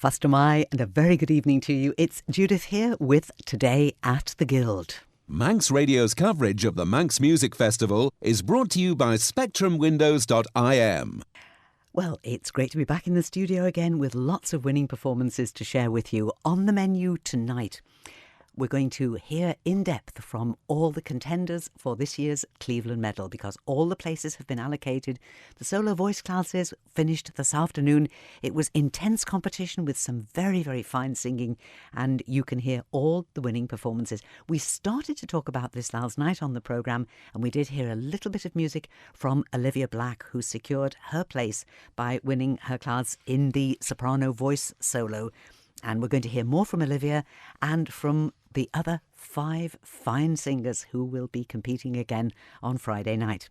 Fastamai, and a very good evening to you. It's Judith here with Today at the Guild. Manx Radio's coverage of the Manx Music Festival is brought to you by SpectrumWindows.im. Well, it's great to be back in the studio again with lots of winning performances to share with you. On the menu tonight, we're going to hear in depth from all the contenders for this year's Cleveland Medal, because all the places have been allocated. The solo voice classes finished this afternoon. It was intense competition with some very, very fine singing, and you can hear all the winning performances. We started to talk about this last night on the programme, and we did hear a little bit of music from Olivia Black, who secured her place by winning her class in the soprano voice solo. And we're going to hear more from Olivia and from the other 5 fine singers who will be competing again on Friday night.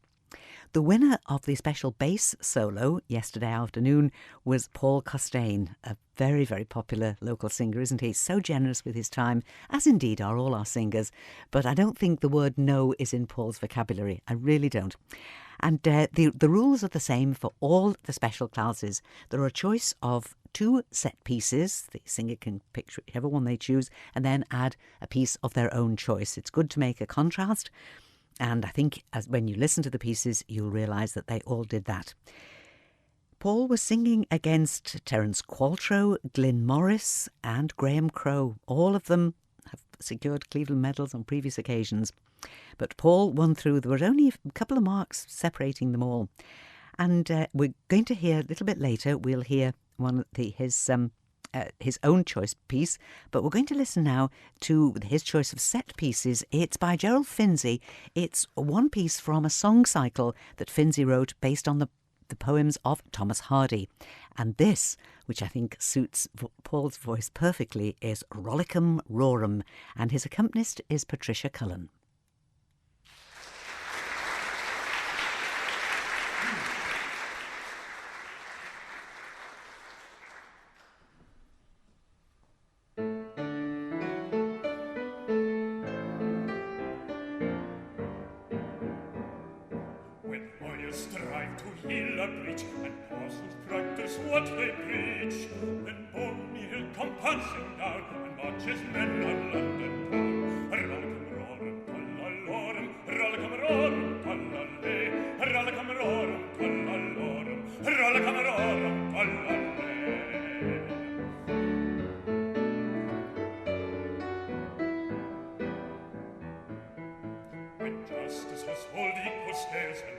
The winner of the special bass solo yesterday afternoon was Paul Costain, a very, very popular local singer, isn't he? So generous with his time, as indeed are all our singers. But I don't think the word no is in Paul's vocabulary. I really don't. And the rules are the same for all the special classes. There are a choice of 2 set pieces. The singer can pick whichever one they choose and then add a piece of their own choice. It's good to make a contrast. And I think when you listen to the pieces, you'll realise that they all did that. Paul was singing against Terence Qualtrough, Glyn Morris and Graham Crowe. All of them have secured Cleveland medals on previous occasions. But Paul won through. There were only a couple of marks separating them all. And we're going to hear a little bit later, we'll hear one of his own choice piece, but we're going to listen now to his choice of set pieces. It's by Gerald Finzi. It's one piece from a song cycle that Finzi wrote based on the poems of Thomas Hardy. And this, which I think suits Paul's voice perfectly, is Rollicum Rorum, and his accompanist is Patricia Cullen. Strive to heal a breach, and parsons practice what they preach. Then Boney Hill come pouncing down, and marches men on London town. Rollicum rorum, tallale, rollicum rorum, tallalorum, rollicum rorum, tallale. When justice was hold equal scales and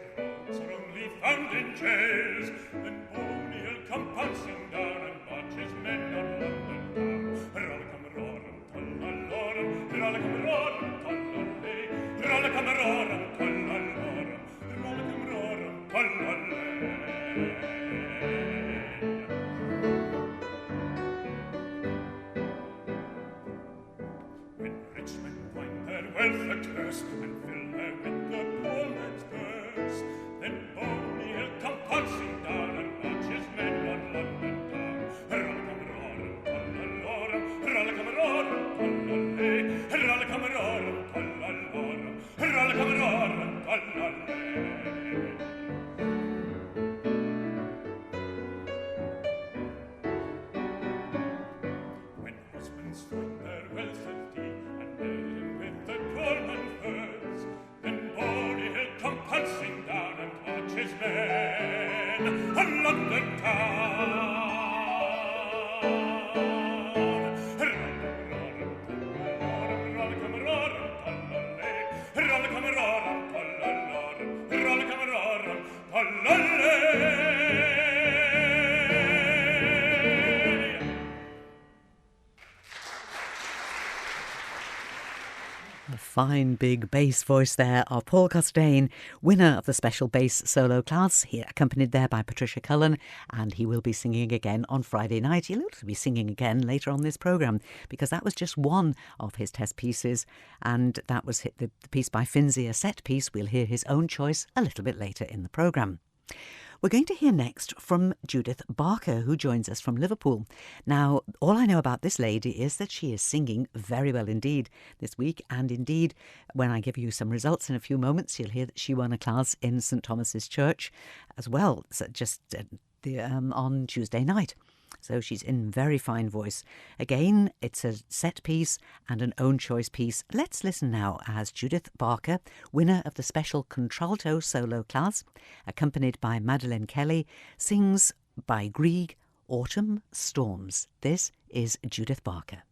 are only found in jails, then Boney Hill come pouncing down and marches men on London town. Rollicum rorum, tallalorum, rollicum rorum, tallale, rollicum rorum, tallalorum, rollicum rorum, tallale. When rich men find their wealth at curse and fill their with the poor man's purse, then Boney Hill come pouncing down and marches men on London town. Rollicum rorum, tallalorum, rollicum rorum, tallale, rollicum rorum, tallalorum, rollicum rorum, tallale. When husbands find their wealth at thee and maiden with the poor man's purse, then Boney Hill come pouncing down and marches men on London town. Rollicum rorum, tallale, rollicum rorum, tallalorum, rollicum rorum, tallale. A fine big bass voice there of Paul Costain, winner of the special bass solo class. He accompanied there by Patricia Cullen, and he will be singing again on Friday night. He'll also be singing again later on this programme, because that was just one of his test pieces, and that was the piece by Finzi, a set piece. We'll hear his own choice a little bit later in the programme. We're going to hear next from Judith Barker, who joins us from Liverpool. Now, all I know about this lady is that she is singing very well indeed this week. And indeed, when I give you some results in a few moments, you'll hear that she won a class in St Thomas's Church as well, so just on Tuesday night. So she's in very fine voice. Again, it's a set piece and an own choice piece. Let's listen now as Judith Barker, winner of the special contralto solo class, accompanied by Madeleine Kelly, sings by Grieg, Autumn Storms. This is Judith Barker.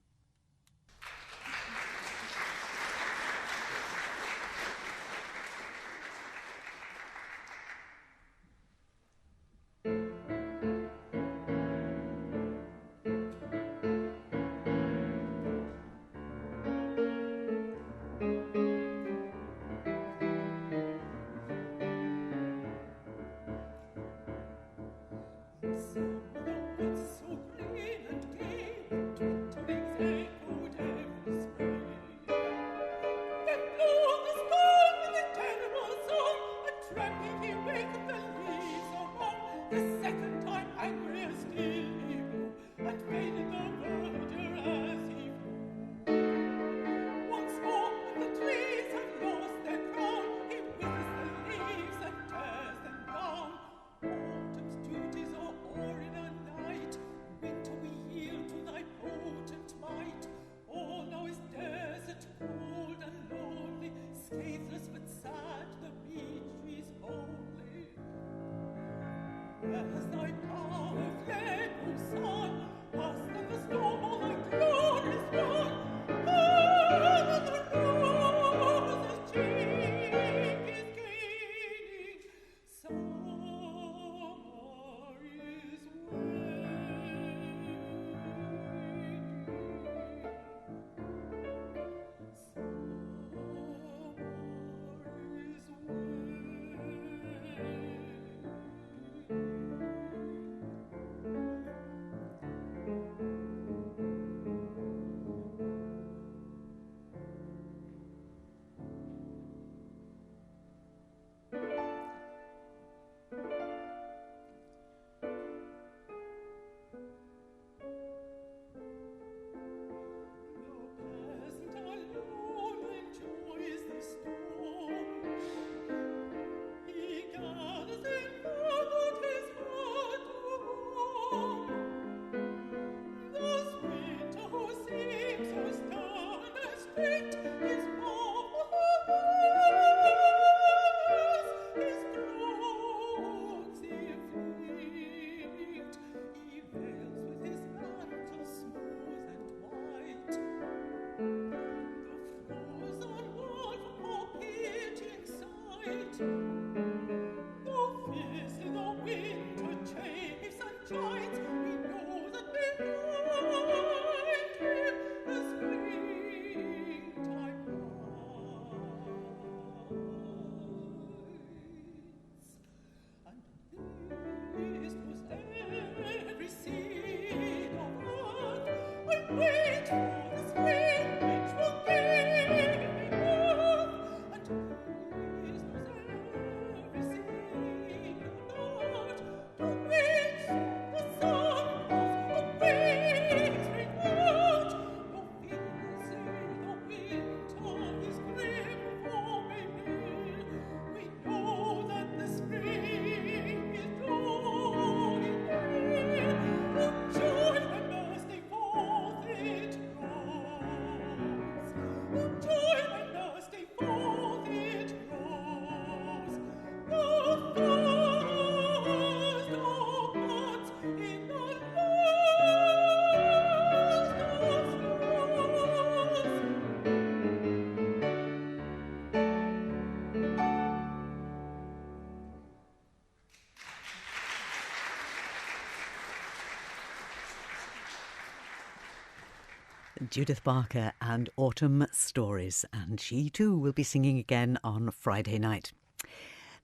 Judith Barker and Autumn Stories, and she too will be singing again on Friday night.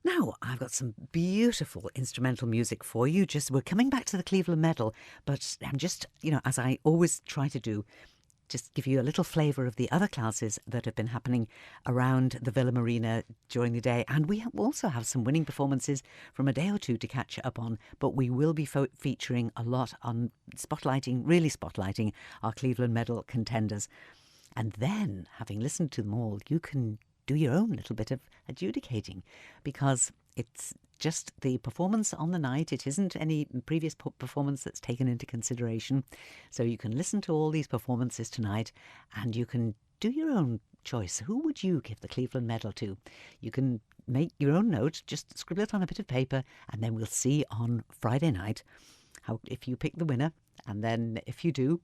Now, I've got some beautiful instrumental music for you. We're coming back to the Cleveland Medal, but I'm just, as I always try to do, just give you a little flavour of the other classes that have been happening around the Villa Marina during the day. And we also have some winning performances from a day or two to catch up on, but we will be featuring a lot on really spotlighting our Cleveland Medal contenders. And then, having listened to them all, you can do your own little bit of adjudicating, because it's just the performance on the night. It isn't any previous performance that's taken into consideration. So you can listen to all these performances tonight and you can do your own choice. Who would you give the Cleveland Medal to? You can make your own note, just scribble it on a bit of paper, and then we'll see on Friday night if you pick the winner. And then if you do,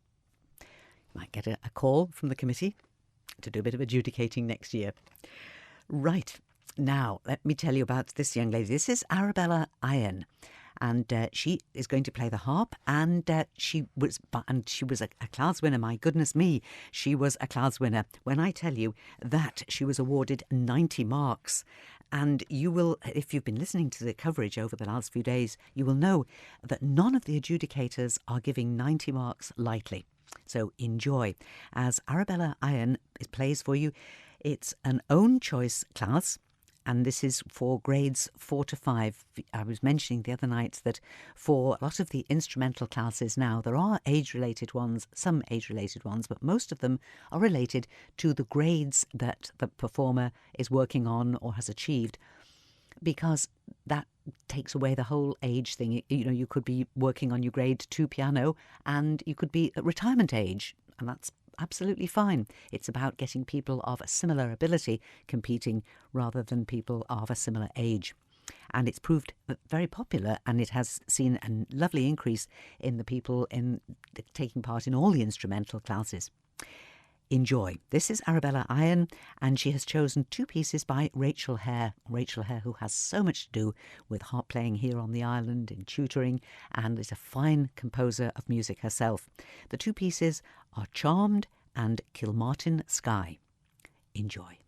you might get a call from the committee to do a bit of adjudicating next year. Right. Now, let me tell you about this young lady. This is Arabella Iron, and she is going to play the harp, and she was a class winner. My goodness me, she was a class winner. When I tell you that she was awarded 90 marks, and you will, if you've been listening to the coverage over the last few days, you will know that none of the adjudicators are giving 90 marks lightly. So enjoy as Arabella Iron plays for you. It's an own choice class, and this is for grades 4 to 5. I was mentioning the other night that for a lot of the instrumental classes now, there are age-related ones, some age-related ones, but most of them are related to the grades that the performer is working on or has achieved, because that takes away the whole age thing. You know, you could be working on your grade 2 piano and you could be at retirement age, and that's absolutely fine. It's about getting people of a similar ability competing rather than people of a similar age. And it's proved very popular, and it has seen a lovely increase in the people taking part in all the instrumental classes. Enjoy. This is Arabella Iron, and she has chosen 2 pieces by Rachel Hare. Rachel Hare, who has so much to do with harp playing here on the island, in tutoring, and is a fine composer of music herself. The 2 pieces are Charmed and Kilmartin Sky. Enjoy.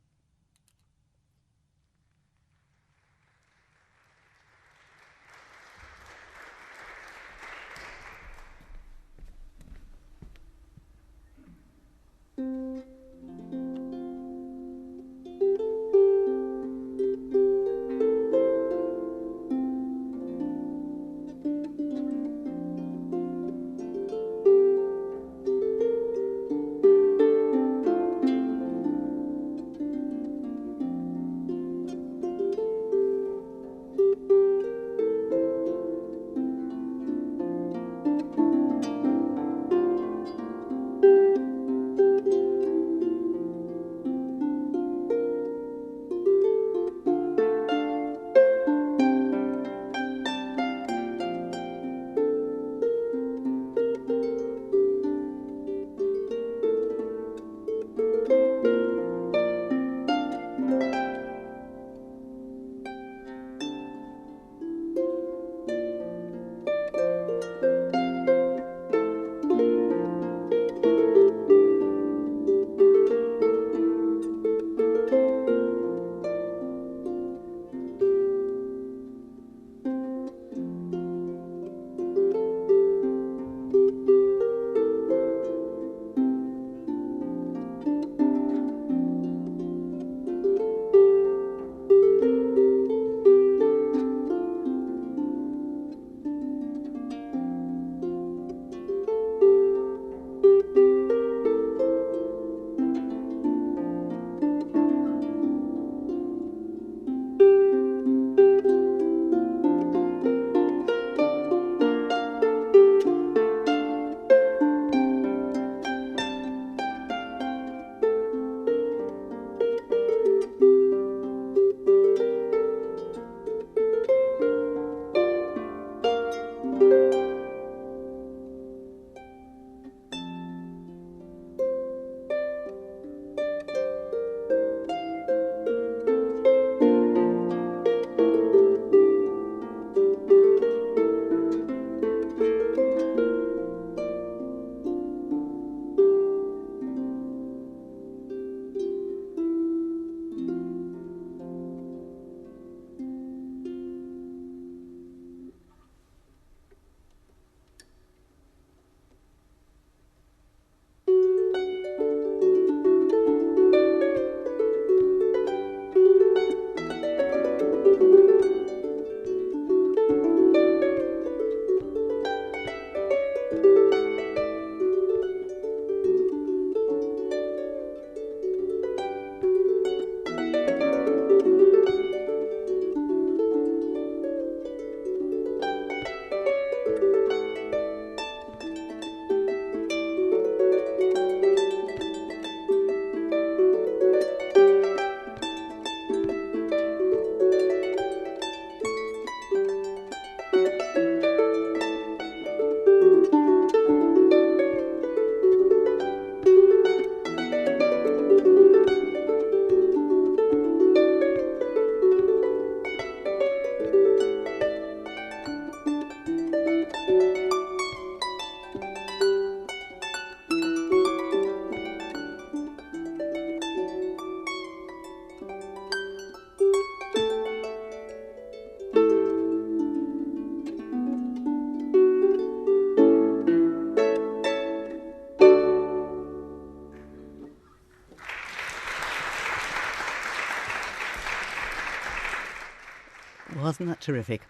Wasn't that terrific?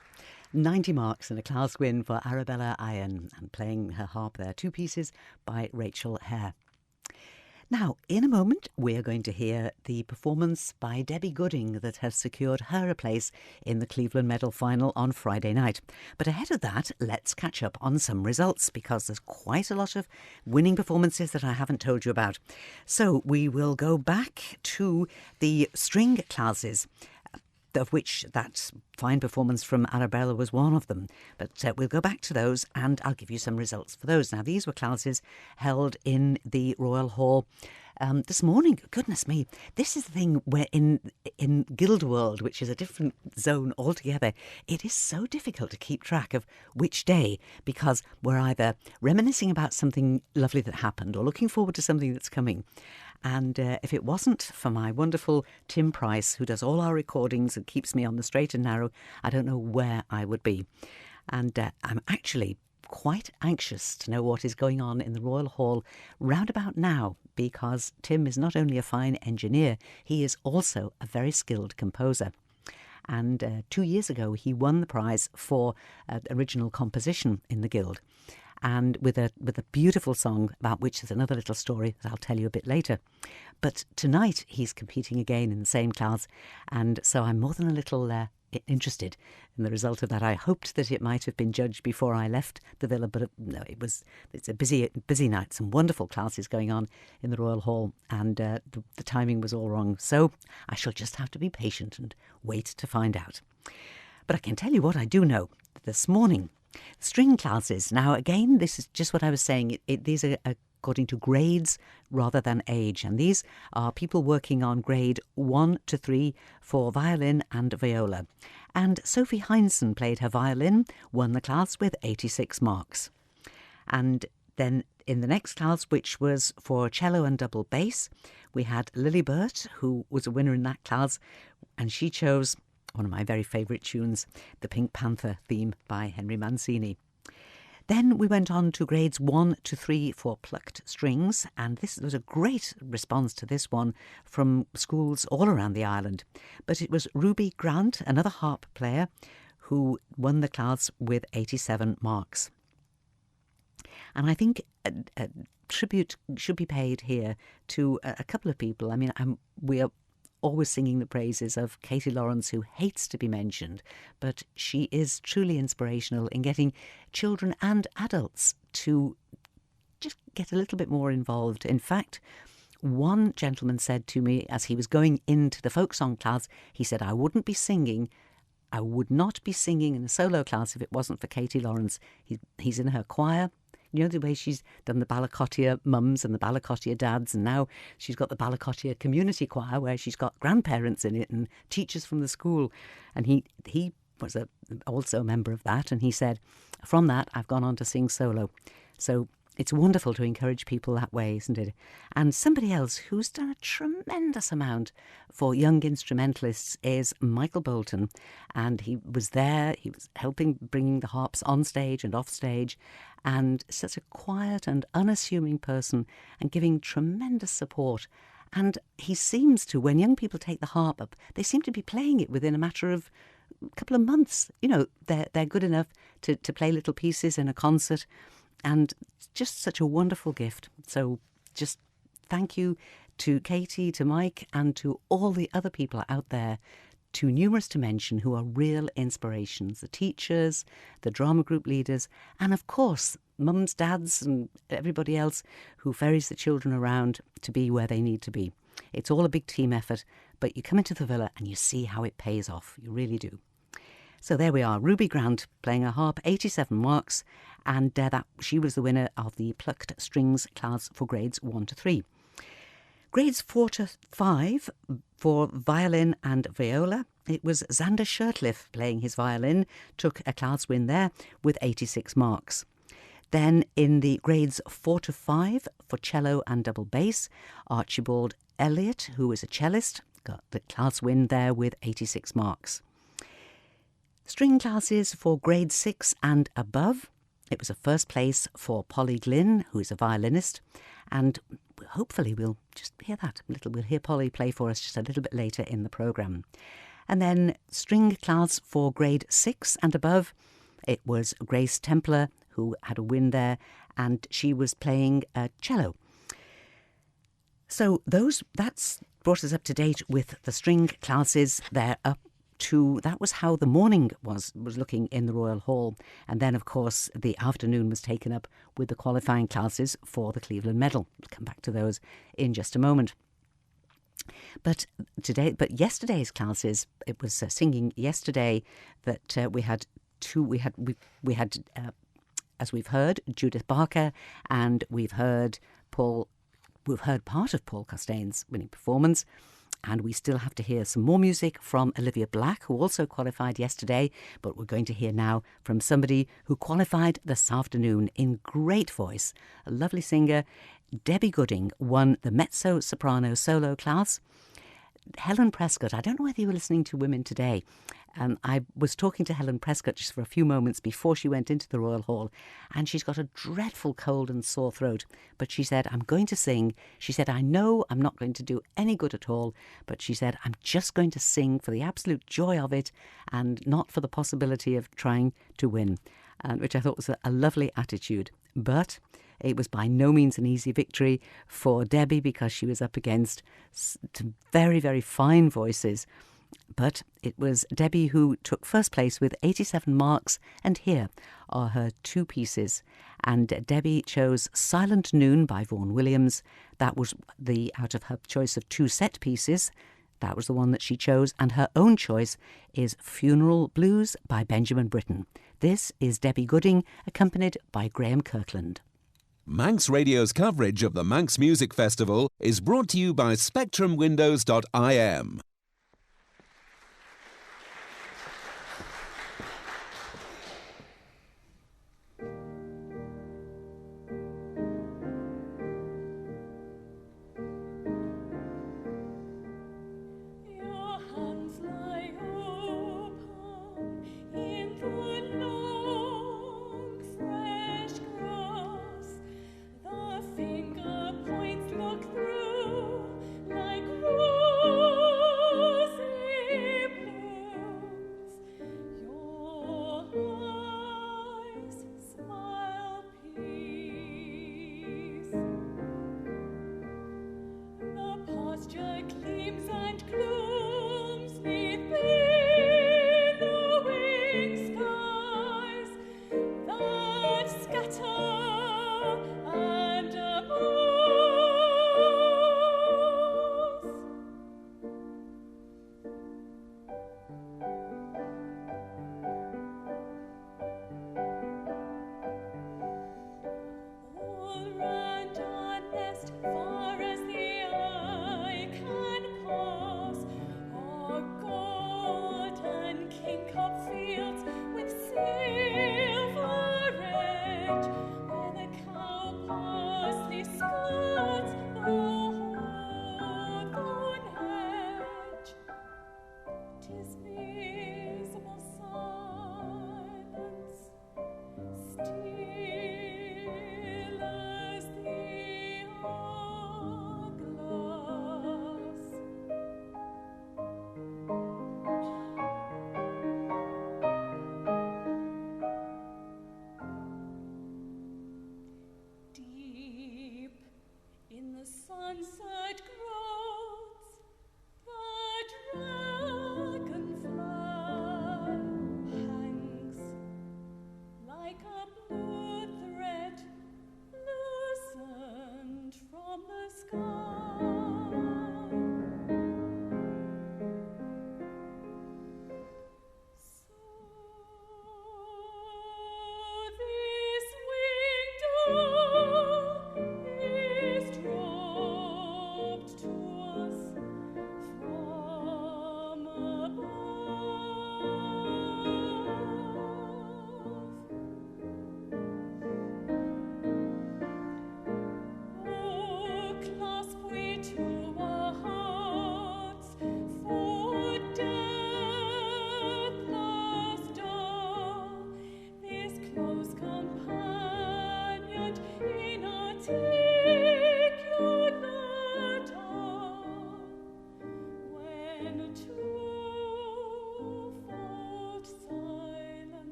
90 marks and a class win for Arabella Iron, and playing her harp there, 2 pieces by Rachel Hare. Now, in a moment, we're going to hear the performance by Debbie Gooding that has secured her a place in the Cleveland Medal final on Friday night. But ahead of that, let's catch up on some results, because there's quite a lot of winning performances that I haven't told you about. So we will go back to the string classes, of which that fine performance from Arabella was one of them. But we'll go back to those and I'll give you some results for those. Now, these were classes held in the Royal Hall this morning. Goodness me, this is the thing where in Guildworld, which is a different zone altogether, it is so difficult to keep track of which day, because we're either reminiscing about something lovely that happened or looking forward to something that's coming. And if it wasn't for my wonderful Tim Price, who does all our recordings and keeps me on the straight and narrow, I don't know where I would be. And I'm actually quite anxious to know what is going on in the Royal Hall round about now, because Tim is not only a fine engineer, he is also a very skilled composer. And 2 years ago, he won the prize for original composition in the Guild, and with a beautiful song about which there's another little story that I'll tell you a bit later. But tonight he's competing again in the same class, and so I'm more than a little interested in the result of that. I hoped that it might have been judged before I left the villa, but no, it's a busy night, some wonderful classes going on in the Royal Hall, and the timing was all wrong. So I shall just have to be patient and wait to find out. But I can tell you what I do know. This morning, string classes. Now, again, this is just what I was saying. These are according to grades rather than age. And these are people working on grade 1 to 3 for violin and viola. And Sophie Heinzen played her violin, won the class with 86 marks. And then in the next class, which was for cello and double bass, we had Lily Burt, who was a winner in that class, and she chose one of my very favourite tunes, the Pink Panther theme by Henry Mancini. Then we went on to grades 1 to 3 for plucked strings, and this was a great response to this one from schools all around the island. But it was Ruby Grant, another harp player, who won the class with 87 marks. And I think a tribute should be paid here to a couple of people. I mean, we are always singing the praises of Katie Lawrence, who hates to be mentioned, but she is truly inspirational in getting children and adults to just get a little bit more involved. In fact, one gentleman said to me as he was going into the folk song class, he said, I would not be singing in a solo class if it wasn't for Katie Lawrence. He's in her choir. You know, the way she's done the Ballacottia mums and the Ballacottia dads, and now she's got the Ballacottia community choir where she's got grandparents in it and teachers from the school. And he was also a member of that, and he said, from that I've gone on to sing solo. So it's wonderful to encourage people that way, isn't it? And somebody else who's done a tremendous amount for young instrumentalists is Michael Bolton. And he was there, he was helping bringing the harps on stage and off stage, and such a quiet and unassuming person, and giving tremendous support. And he seems to, when young people take the harp up, they seem to be playing it within a matter of a couple of months. You know, they're good enough to play little pieces in a concert. And just such a wonderful gift. So just thank you to Katie, to Mike, and to all the other people out there, too numerous to mention, who are real inspirations. The teachers, the drama group leaders, and of course, mums, dads, and everybody else who ferries the children around to be where they need to be. It's all a big team effort, but you come into the villa and you see how it pays off. You really do. So there we are, Ruby Grant playing her harp, 87 marks, and she was the winner of the plucked strings class for grades 1 to 3. Grades 4 to 5 for violin and viola, it was Xander Shirtliff playing his violin, took a class win there with 86 marks. Then in the grades 4 to 5 for cello and double bass, Archibald Elliott, who is a cellist, got the class win there with 86 marks. String classes for grade 6 and above, it was a first place for Polly Glynn, who is a violinist, and hopefully we'll just hear that a little. We'll hear Polly play for us just a little bit later in the programme. And then string class for grade 6 and above. It was Grace Templar who had a win there, and she was playing cello. So that's brought us up to date with the string classes. They're up to, that was how the morning was looking in the Royal Hall. And then, of course, the afternoon was taken up with the qualifying classes for the Cleveland Medal. We'll come back to those in just a moment. But yesterday's classes, it was singing yesterday that we had as we've heard, Judith Barker, and we've heard part of Paul Costain's winning performance, and we still have to hear some more music from Olivia Black, who also qualified yesterday, but we're going to hear now from somebody who qualified this afternoon in great voice, a lovely singer. Debbie Gooding won the mezzo-soprano solo class. Helen Prescott, I don't know whether you were listening to Women Today. I was talking to Helen Prescott just for a few moments before she went into the Royal Hall, and she's got a dreadful cold and sore throat. But she said, I'm going to sing. She said, I know I'm not going to do any good at all, but she said, I'm just going to sing for the absolute joy of it and not for the possibility of trying to win, which I thought was a lovely attitude. But it was by no means an easy victory for Debbie, because she was up against very, very fine voices. But it was Debbie who took first place with 87 marks, and here are her two pieces. And Debbie chose Silent Noon by Vaughan Williams. That was out of her choice of two set pieces. That was the one that she chose, and her own choice is Funeral Blues by Benjamin Britten. This is Debbie Gooding, accompanied by Graham Kirkland. Manx Radio's coverage of the Manx Music Festival is brought to you by SpectrumWindows.im.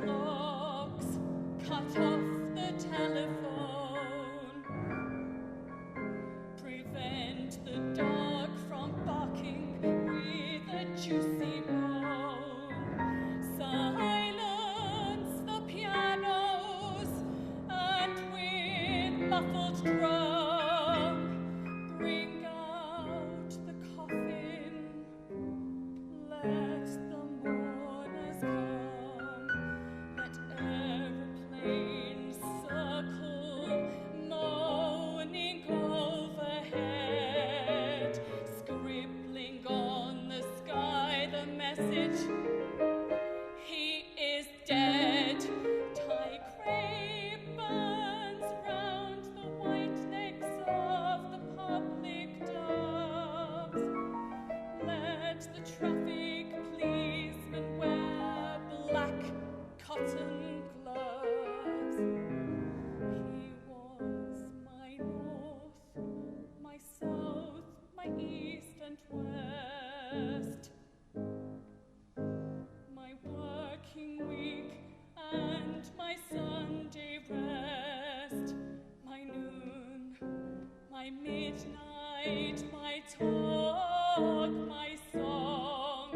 clocks, cut off the telephone, prevent the dog from barking with a juicy moan, silence the pianos, and with muffled drum, bring out the coffin, let the mourners come, let aeroplanes circle, moaning overhead, scribbling on the sky the message, he is dead. Tie crape bands round the white necks of the public doves. Let the traffic policemen wear black cotton gloves. He was my north, my south, my east and west, my working week and my Sunday rest, my noon, my midnight, my talk, my song.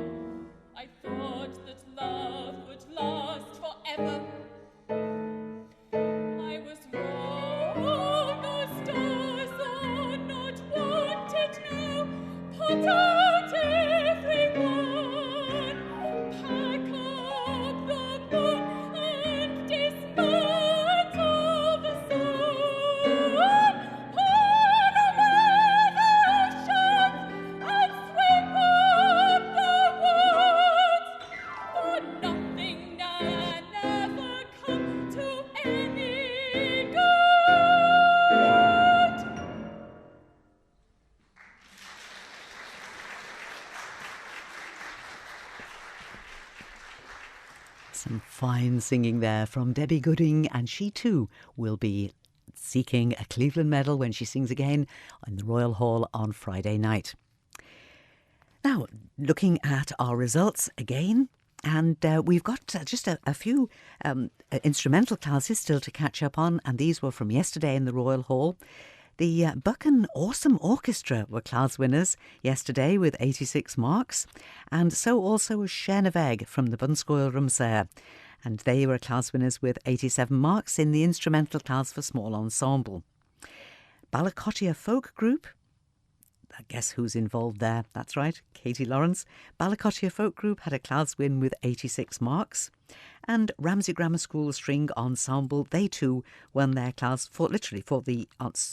I thought that love would last forever. I was wrong, those stars are not wanted now. Put out everyone, pack up the moon and dismantle the sun. Pour away the oceans and sweep up the woods, for nothing can ever come to any good. Some fine singing there from Debbie Gooding, and she too will be seeking a Cleveland Medal when she sings again in the Royal Hall on Friday night. Now, looking at our results again, and we've got just a few instrumental classes still to catch up on, and these were from yesterday in the Royal Hall. The Buchan Awesome Orchestra were class winners yesterday with 86 marks, and so also was Shernaveg from the Bunscoil Rumsair, and they were class winners with 87 marks in the instrumental class for small ensemble. Ballacottia Folk Group, guess who's involved there? That's right, Katie Lawrence. Ballacottia Folk Group had a class win with 86 marks. And Ramsey Grammar School String Ensemble, they too won their class for the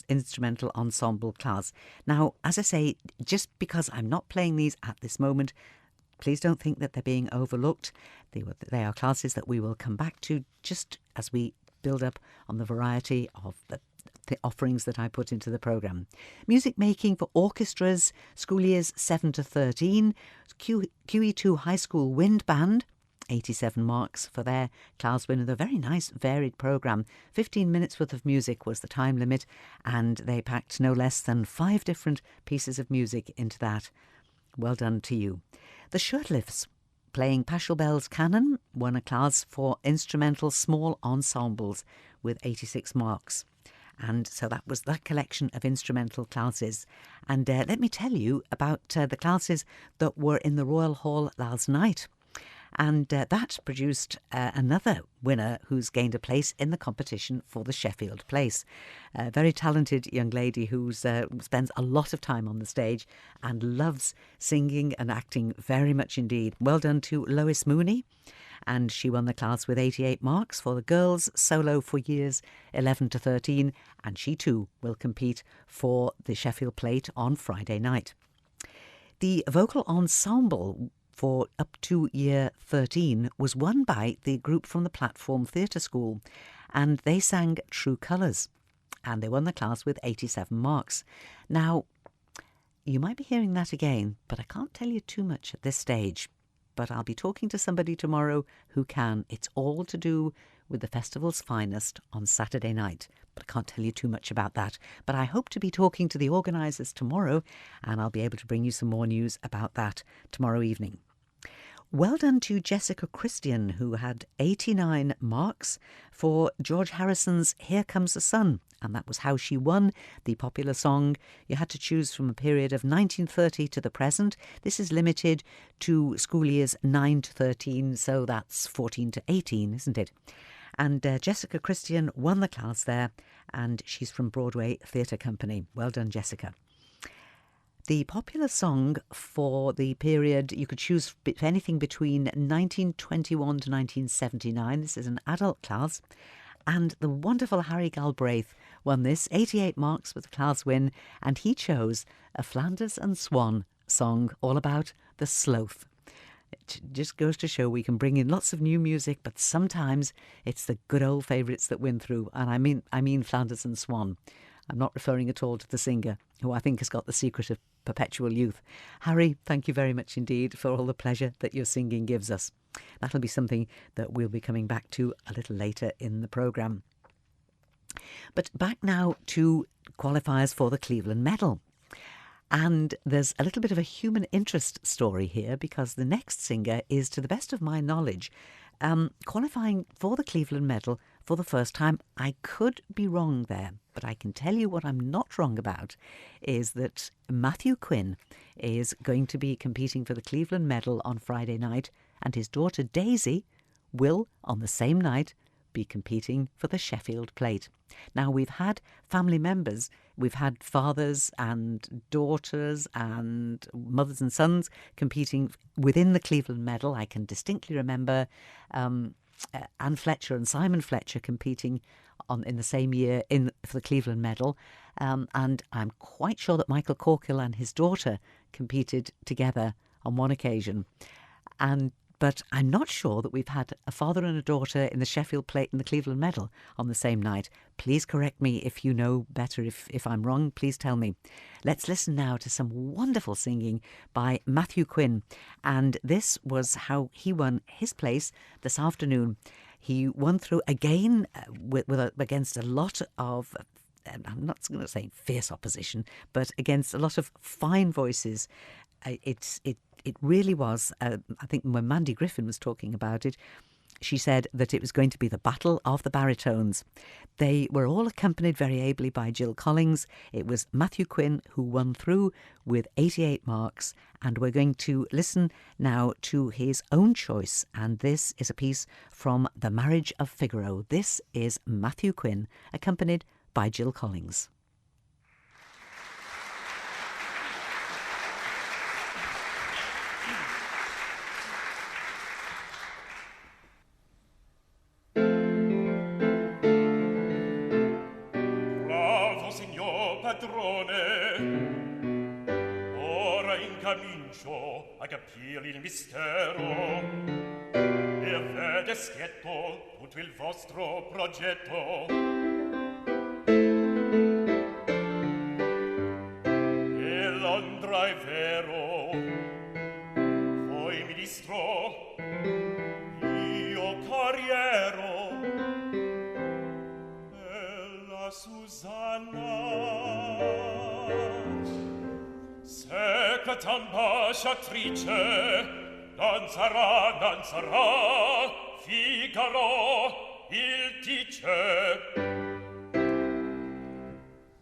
instrumental ensemble class. Now, as I say, just because I'm not playing these at this moment, please don't think that they're being overlooked. They are classes that we will come back to just as we build up on the variety of the offerings that I put into the programme. Music making for orchestras, school years 7 to 13, QE2 High School Wind Band, 87 marks for their class winner. A very nice varied programme. 15 minutes worth of music was the time limit, and they packed no less than 5 different pieces of music into that. Well done to you. The Shirtlifts, playing Paschal Bell's Canon, won a class for instrumental small ensembles with 86 marks. And so that was that collection of instrumental classes. And let me tell you about the classes that were in the Royal Hall last night. And that produced another winner who's gained a place in the competition for the Sheffield Place. A very talented young lady who spends a lot of time on the stage and loves singing and acting very much indeed. Well done to Lois Mooney. And she won the class with 88 marks for the girls solo for years 11 to 13. And she too will compete for the Sheffield Plate on Friday night. The vocal ensemble for up to year 13 was won by the group from the Platform Theatre School, and they sang True Colours, and they won the class with 87 marks. Now, you might be hearing that again, but I can't tell you too much at this stage. But I'll be talking to somebody tomorrow who can. It's all to do with the festival's finest on Saturday night. But I can't tell you too much about that. But I hope to be talking to the organisers tomorrow, and I'll be able to bring you some more news about that tomorrow evening. Well done to Jessica Christian, who had 89 marks for George Harrison's Here Comes the Sun. And that was how she won the popular song. You had to choose from a period of 1930 to the present. This is limited to school years 9 to 13, so that's 14 to 18, isn't it? And Jessica Christian won the class there, and she's from Broadway Theatre Company. Well done, Jessica. The popular song for the period, you could choose anything between 1921 to 1979. This is an adult class. And the wonderful Harry Galbraith won this, 88 marks with the class win, and he chose a Flanders and Swan song all about the sloth. It just goes to show we can bring in lots of new music, but sometimes it's the good old favourites that win through. And I mean Flanders and Swan. I'm not referring at all to the singer, who I think has got the secret of perpetual youth. Harry, thank you very much indeed for all the pleasure that your singing gives us. That'll be something that we'll be coming back to a little later in the programme. But back now to qualifiers for the Cleveland Medal. And there's a little bit of a human interest story here, because the next singer is, to the best of my knowledge, qualifying for the Cleveland Medal for the first time. I could be wrong there, but I can tell you what I'm not wrong about is that Matthew Quinn is going to be competing for the Cleveland Medal on Friday night, and his daughter Daisy will, on the same night, be competing for the Sheffield Plate. Now, we've had family members, we've had fathers and daughters and mothers and sons competing within the Cleveland Medal. I can distinctly remember Anne Fletcher and Simon Fletcher competing in the same year for the Cleveland Medal. And I'm quite sure that Michael Corkill and his daughter competed together on one occasion. But I'm not sure that we've had a father and a daughter in the Sheffield Plate and the Cleveland Medal on the same night. Please correct me if you know better. If I'm wrong, please tell me. Let's listen now to some wonderful singing by Matthew Quinn. And this was how he won his place this afternoon. He won through again against a lot of, I'm not going to say fierce opposition, but against a lot of fine voices. It really was, I think when Mandy Griffin was talking about it, she said that it was going to be the battle of the baritones. They were all accompanied very ably by Jill Collins. It was Matthew Quinn who won through with 88 marks, and we're going to listen now to his own choice, and this is a piece from The Marriage of Figaro. This is Matthew Quinn, accompanied by Jill Collins. Ora incomincio a capir il mistero e vede schietto tutto il vostro progetto. E Londra è vero, voi mi distro, io carriero e la Susanna. Secca ambasciatrice, danzerà, Figaro il dice.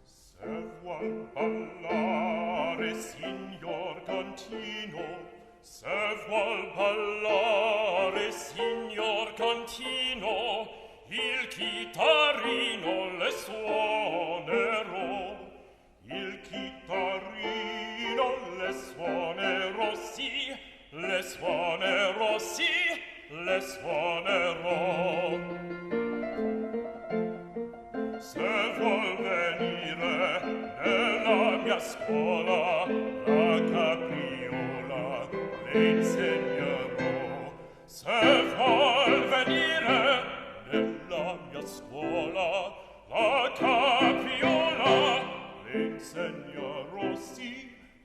Se vuol ballare, signor Contino, se vuol ballare, signor Contino, il chitarrino le suonerò, il chitarrino le suonerò, sì, le suonerò, sì, le suonerò. Se vuol venire nella mia scuola, la capriola le insegnerò. Se vuol venire nella mia scuola, la capriola le insegnerò, sì,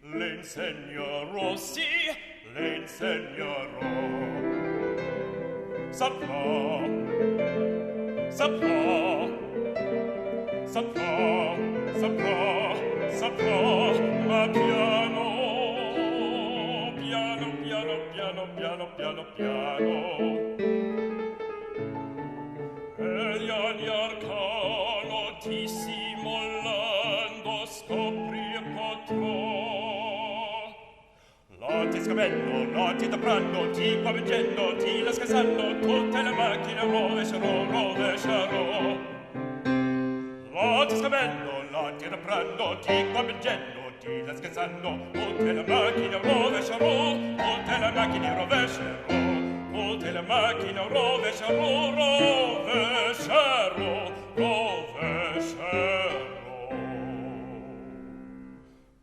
le insegnerò, sì, le insegnerò. Saprò, saprò, saprò, saprò, saprò, ma piano, piano, piano, piano, piano, piano, piano piano. Egli ogni arcano ti simulando scoprir potrò. Ti scavendo, no ti toprando, ti qua veggendo, ti la scassando, tutte le macchine rovescerò, rovescerò. Ti scavendo, no ti toprando, ti qua veggendo, ti la scassando, tutte le macchine rovescerò, tutte le macchine rovescerò, tutte le macchine rovescerò, rovescerò, rovescerò.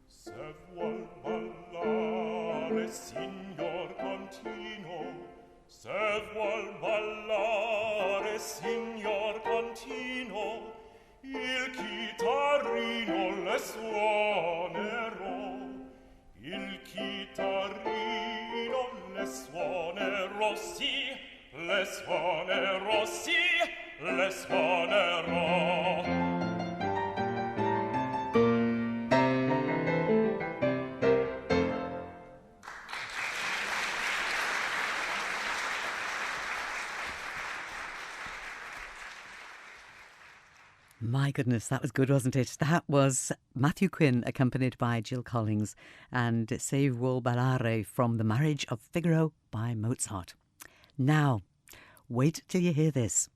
Se vuol ballare, signor Contino, se vuol ballare, signor Contino, il chitarrino le suonerò, il chitarrino le suonerò, sì, le suonerò, sì, le suonerò. My goodness, that was good, wasn't it? That was Matthew Quinn, accompanied by Jill Collins, and Se vuol ballare from The Marriage of Figaro by Mozart. Now, wait till you hear this.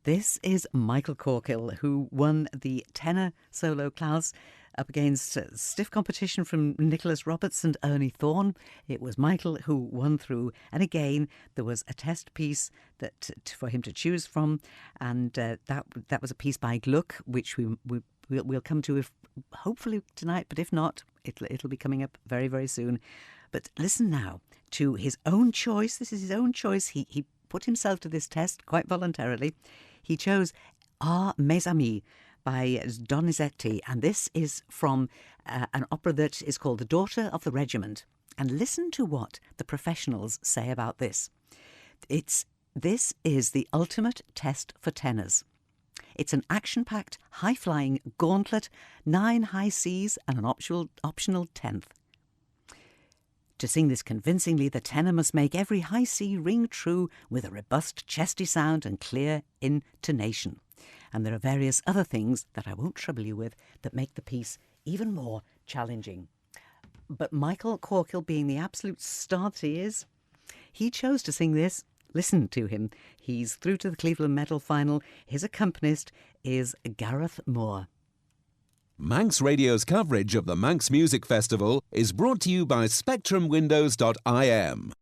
This is Michael Corkill, who won the tenor solo class up against stiff competition from Nicholas Roberts and Ernie Thorne. It was Michael who won through, and again there was a test piece that for him to choose from, and that was a piece by Gluck, which we'll come to if hopefully tonight, but if not, it'll be coming up very, very soon. But listen now to his own choice. This is his own choice. He put himself to this test quite voluntarily. He chose Ah, Mes Amis by Donizetti, and this is from an opera that is called The Daughter of the Regiment. And listen to what the professionals say about this. This is the ultimate test for tenors. It's an action-packed, high-flying gauntlet, 9 high Cs and an optional 10th. To sing this convincingly, the tenor must make every high C ring true with a robust, chesty sound and clear intonation. And there are various other things that I won't trouble you with that make the piece even more challenging. But Michael Corkill, being the absolute star that he is, he chose to sing this. Listen to him. He's through to the Cleveland Medal final. His accompanist is Gareth Moore. Manx Radio's coverage of the Manx Music Festival is brought to you by SpectrumWindows.im.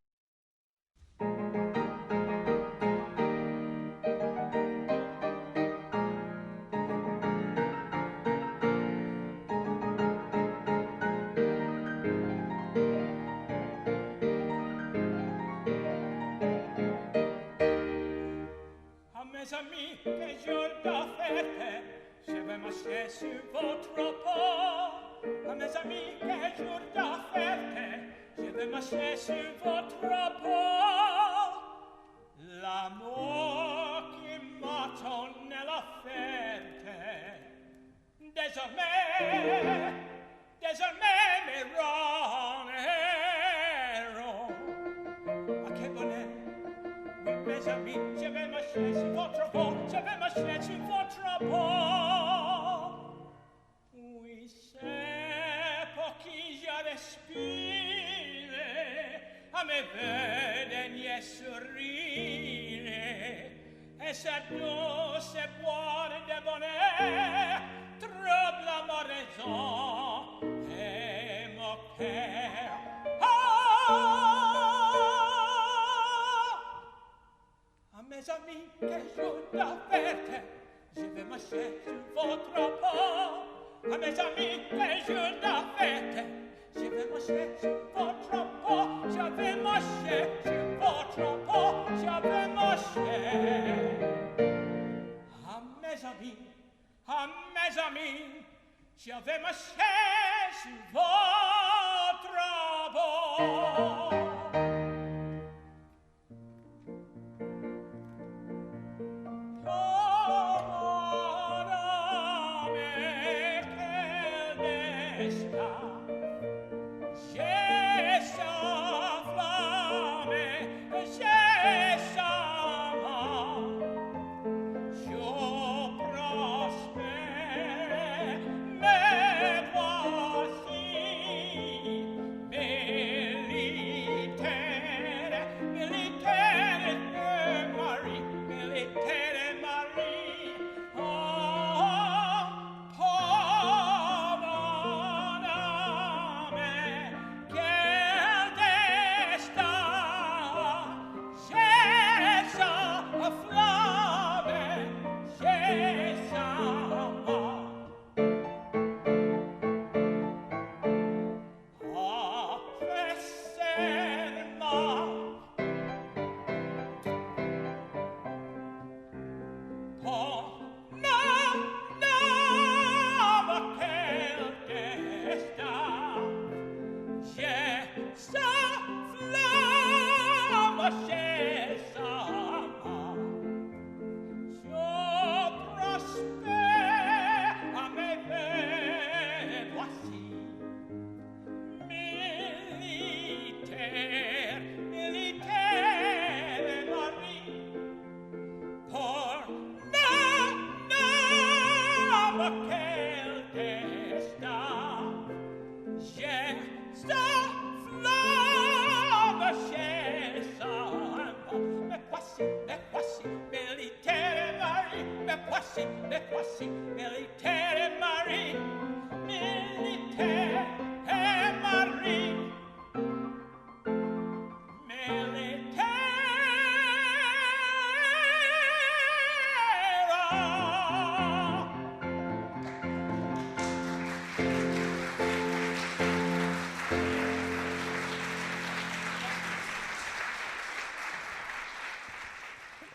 Mes amis, que jour d'affaire, je vais marcher sur votre peau. Mes amis, que jour d'affaire, je vais marcher sur votre peau. L'amour qui m'attend n'est l'affaire. Désormais, mes rangs. À quel bonheur, oui, mes amis, je vais marcher sur votre peau, je vais marcher sur votre peau. Oui, c'est pour qui je respire, à mes derniers sourires, et cette douce boire de bonheur trouble ma raison et mon cœur. Mes amis, que jour d'affaire, je vais marcher sur votre peau. À mes amis, que jour d'affaire, je vais marcher sur votre peau. Je vais marcher sur votre peau. Je vais marcher. À mes amis, je vais marcher sur votre peau. mais voici, militaire et marine, militaire et marine, militaire.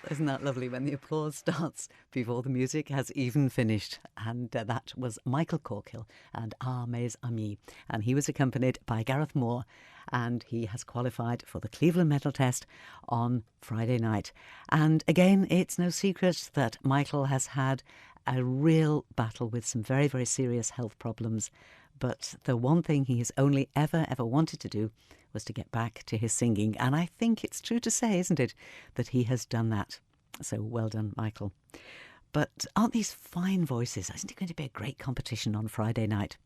Isn't that lovely when the applause starts before the music has even finished? And that was Michael Corkill and Ah Mes Amis. And he was accompanied by Gareth Moore, and he has qualified for the Cleveland Medal Test on Friday night. And again, it's no secret that Michael has had a real battle with some very, very serious health problems. But the one thing he has only ever wanted to do was to get back to his singing. And I think it's true to say, isn't it, that he has done that. So well done, Michael. But aren't these fine voices? Isn't it going to be a great competition on Friday night?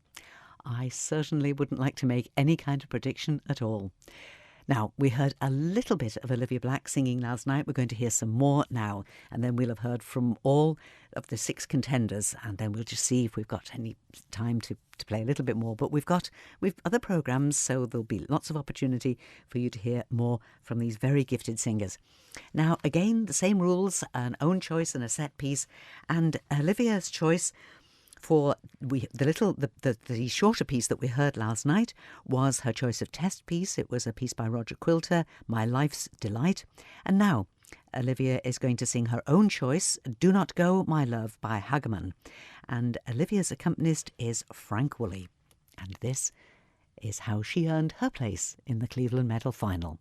I certainly wouldn't like to make any kind of prediction at all. Now, we heard a little bit of Olivia Black singing last night. We're going to hear some more now, and then we'll have heard from all of the 6 contenders, and then we'll just see if we've got any time to play a little bit more. But we've other programmes, so there'll be lots of opportunity for you to hear more from these very gifted singers. Now, again, the same rules, an own choice and a set piece, and Olivia's choice for the shorter piece that we heard last night was her choice of test piece. It was a piece by Roger Quilter, My Life's Delight. And now Olivia is going to sing her own choice, Do Not Go, My Love by Hageman. And Olivia's accompanist is Frank Woolley. And this is how she earned her place in the Cleveland Medal final.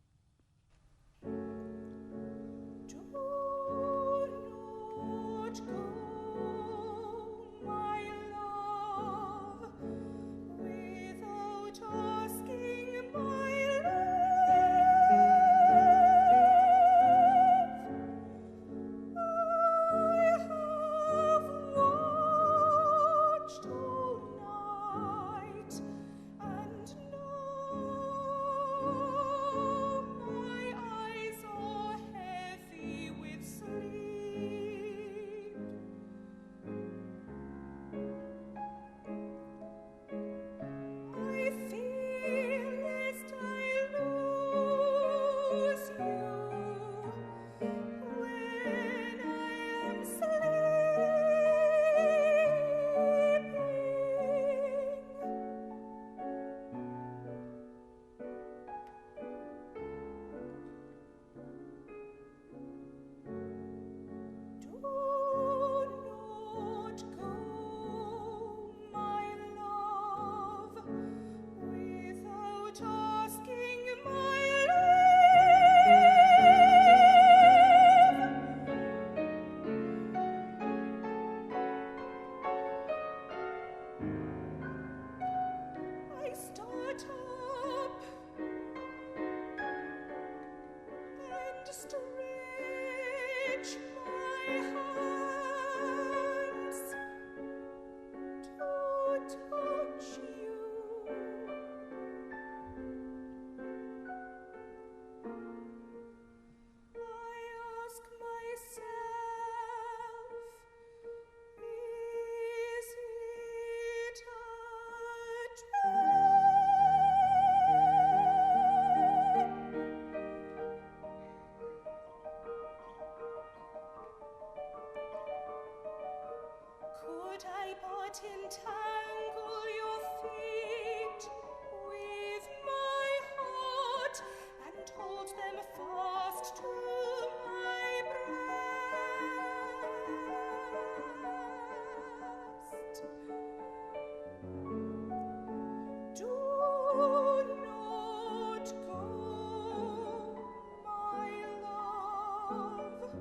Entangle your feet with my heart and hold them fast to my breast. Do not go, my love,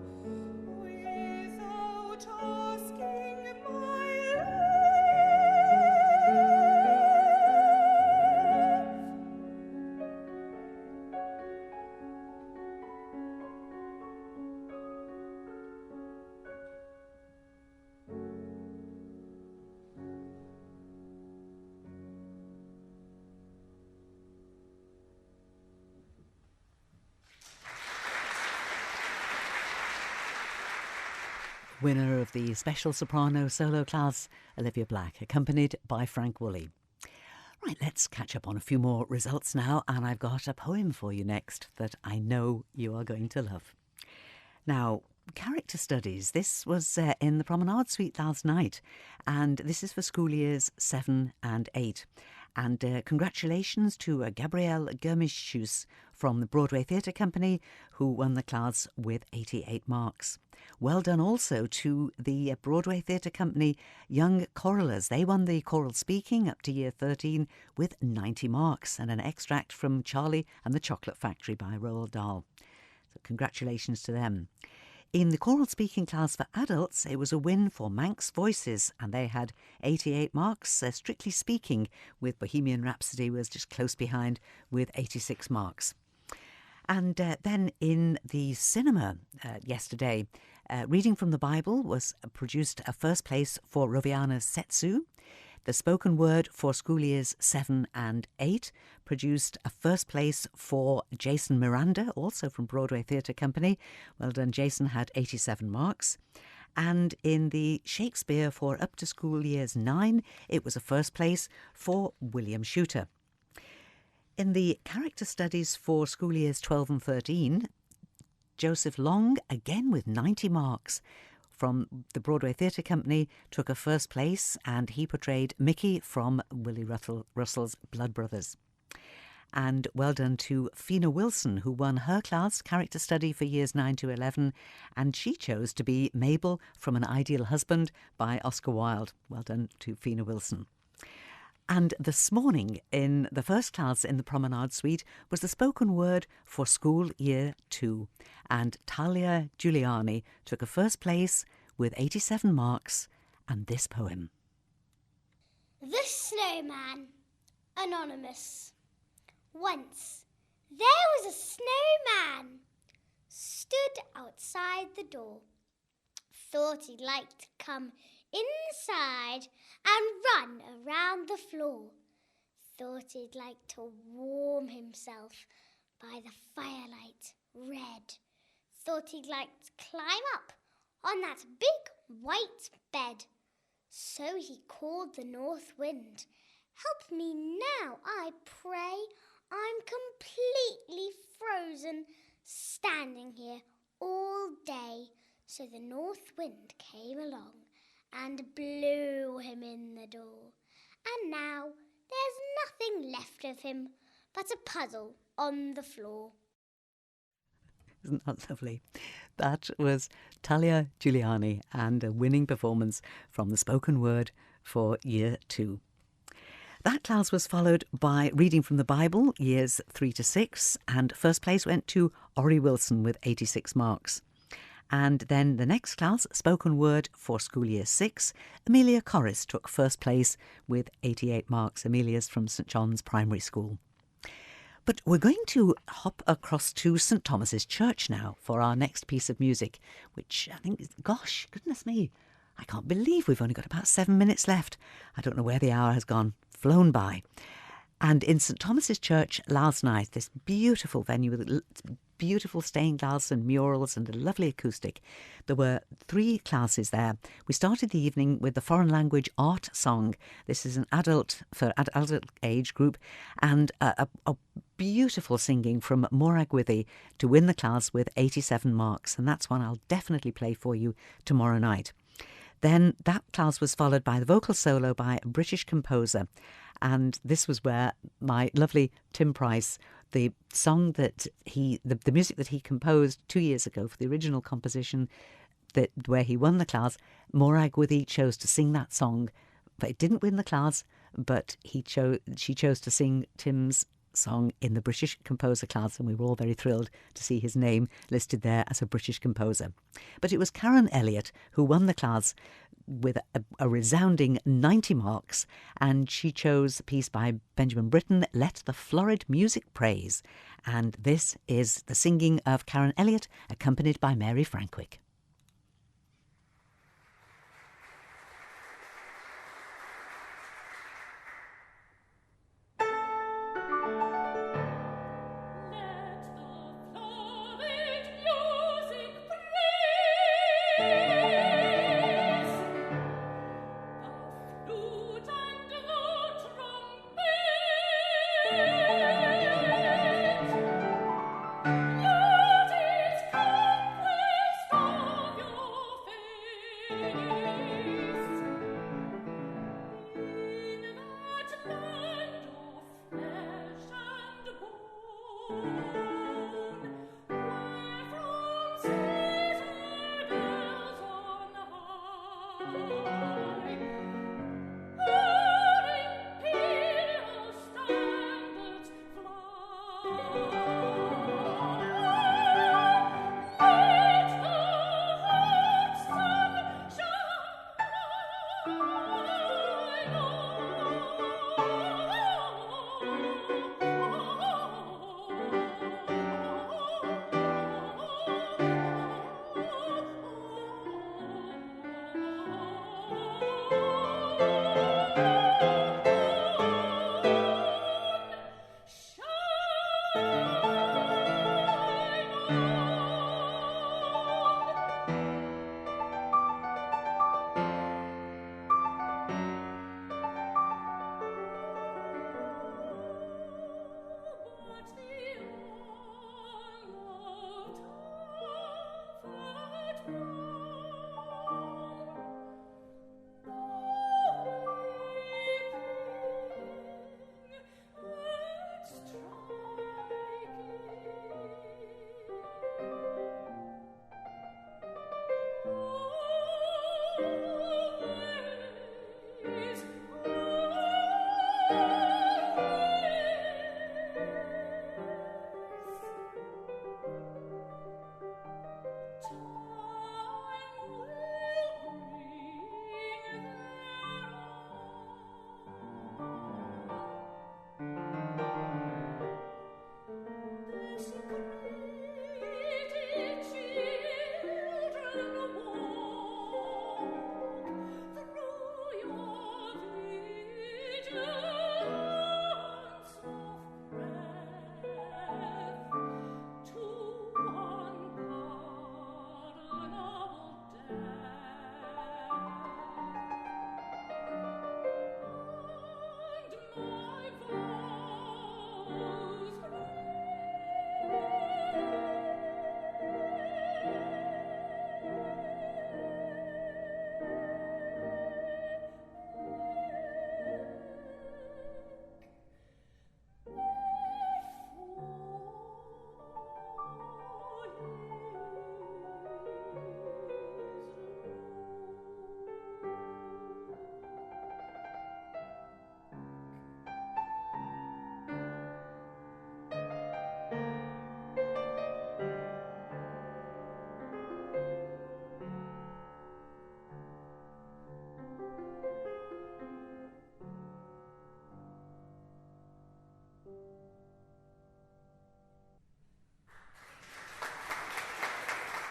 without asking my love. winner of the special soprano solo class, Olivia Black, accompanied by Frank Woolley. Right, let's catch up on a few more results now, and I've got a poem for you next that I know you are going to love. Now, character studies. This was in the Promenade Suite last night, and this is for school years 7 and 8. And congratulations to Gabrielle Germischus from the Broadway Theatre Company, who won the class with 88 marks. Well done also to the Broadway Theatre Company Young Choralers. They won the choral speaking up to year 13 with 90 marks, and an extract from Charlie and the Chocolate Factory by Roald Dahl. So congratulations to them. In the choral speaking class for adults, it was a win for Manx Voices, and they had 88 marks. Strictly Speaking with Bohemian Rhapsody was just close behind with 86 marks. And then in the cinema yesterday, Reading from the Bible was produced a first place for Roviana Setsu. The spoken word for school years 7 and 8 produced a first place for Jason Miranda, also from Broadway Theatre Company. Well done, Jason, had 87 marks. And in the Shakespeare for up to school years 9, it was a first place for William Shooter. In the character studies for school years 12 and 13, Joseph Long, again with 90 marks, from the Broadway Theatre Company, took a first place, and he portrayed Mickey from Willie Russell's Blood Brothers. And well done to Fina Wilson, who won her class character study for years 9 to 11, and she chose to be Mabel from An Ideal Husband by Oscar Wilde. Well done to Fina Wilson. And this morning, in the first class in the Promenade Suite, was the spoken word for school year 2. And Talia Giuliani took a first place with 87 marks and this poem. The Snowman, Anonymous. Once there was a snowman, stood outside the door. Thought he'd like to come inside and run around the floor. Thought he'd like to warm himself by the firelight red. Thought he'd like to climb up on that big white bed. So he called the north wind. Help me now, I pray. I'm completely frozen, standing here all day. So the north wind came along and blew him in the door. And now there's nothing left of him but a puddle on the floor. Isn't that lovely? That was Talia Giuliani and a winning performance from the spoken word for year 2. That class was followed by Reading from the Bible, years 3 to 6, and first place went to Ori Wilson with 86 marks. And then the next class, spoken word for school year 6, Amelia Corris took first place with 88 marks. Amelia's from St John's Primary School. But we're going to hop across to St Thomas's Church now for our next piece of music, which I think is, gosh, goodness me, I can't believe we've only got about 7 minutes left. I don't know where the hour has gone, flown by. And in St Thomas's Church last night, this beautiful venue with beautiful stained glass and murals and a lovely acoustic. There were 3 classes there. We started the evening with the foreign language art song. This is an adult age group, and a beautiful singing from Morag Withy to win the class with 87 marks. And that's one I'll definitely play for you tomorrow night. Then that class was followed by the vocal solo by a British composer. And this was where my lovely Tim Price, the song that the music that he composed 2 years ago for the original composition where he won the class, Morag Withy chose to sing that song. But it didn't win the class, but she chose to sing Tim's song in the British composer class, and we were all very thrilled to see his name listed there as a British composer. But it was Karen Elliott who won the class with a resounding 90 marks, and she chose a piece by Benjamin Britten, Let the Florid Music Praise. And this is the singing of Karen Elliott, accompanied by Mary Frankwick. Let the florid music praise.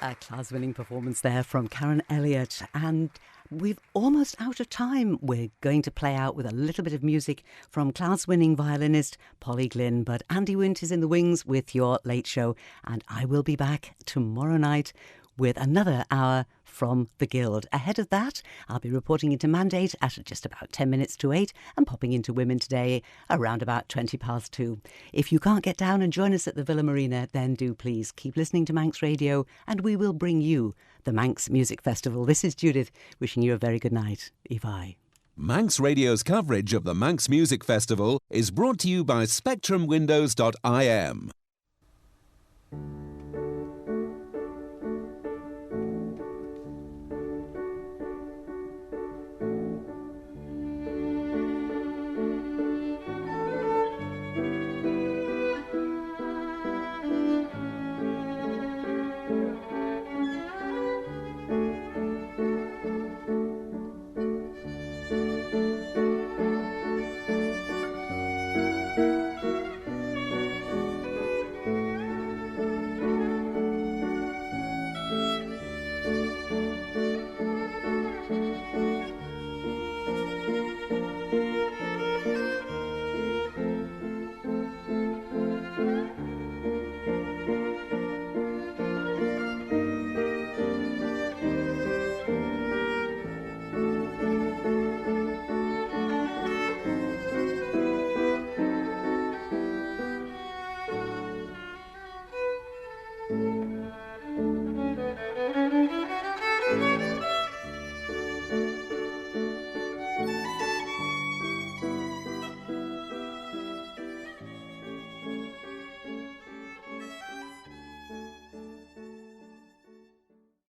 A class-winning performance there from Karen Elliott, and we've almost out of time. We're going to play out with a little bit of music from class-winning violinist Polly Glynn, but Andy Wint is in the wings with your late show, and I will be back tomorrow night with another hour from the Guild. Ahead of that, I'll be reporting into Mandate at just about 10 minutes to 8 and popping into Women Today around about 20 past 2. If you can't get down and join us at the Villa Marina, then do please keep listening to Manx Radio and we will bring you the Manx Music Festival. This is Judith wishing you a very good night. Ivi. Manx Radio's coverage of the Manx Music Festival is brought to you by SpectrumWindows.im.